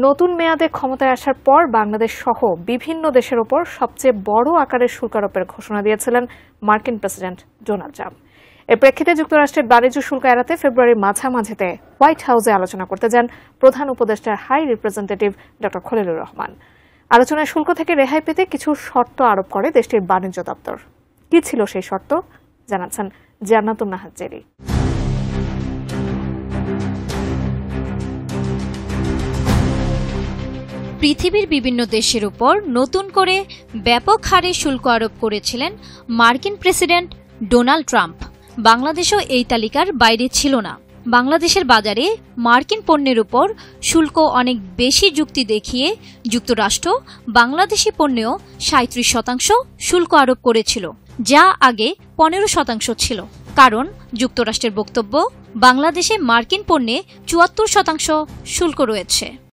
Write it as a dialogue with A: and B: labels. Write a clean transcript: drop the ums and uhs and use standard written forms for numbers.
A: নতুন মেয়াদে ক্ষমতায় আসার পর বাংলাদেশ সহ বিভিন্ন দেশের ওপর সবচেয়ে বড় আকারের শুল্ক আরোপের ঘোষণা দিয়েছিলেন মার্কিন প্রেসিডেন্ট ডোনাল্ড ট্রাম্প। এর প্রেক্ষিতে যুক্তরাষ্ট্রের বাণিজ্য শুল্ক এড়াতে ফেব্রুয়ারির মাঝামাঝিতে হোয়াইট হাউসে আলোচনা করতে যান প্রধান উপদেষ্টার হাই রিপ্রেজেন্টেটিভ ড খলিলুর রহমান। আলোচনায় শুল্ক থেকে রেহাই পেতে কিছু শর্ত আরোপ করে দেশটির বাণিজ্য দপ্তর। কি ছিল সেই শর্ত জানাচ্ছেন জান্নাতুন নাহার জেরি।
B: পৃথিবীর বিভিন্ন দেশের উপর নতুন করে ব্যাপক হারে শুল্ক আরোপ করেছিলেন মার্কিন প্রেসিডেন্ট ডোনাল্ড ট্রাম্প। বাংলাদেশও এই তালিকার বাইরে ছিল না। বাংলাদেশের বাজারে মার্কিন পণ্যের উপর শুল্ক অনেক বেশি যুক্তি দেখিয়ে যুক্তরাষ্ট্র বাংলাদেশি পণ্যেও ৩৭% শুল্ক আরোপ করেছিল, যা আগে ১৫% ছিল। কারণ যুক্তরাষ্ট্রের বক্তব্য, বাংলাদেশে মার্কিন পণ্যে ৭৪% শুল্ক রয়েছে।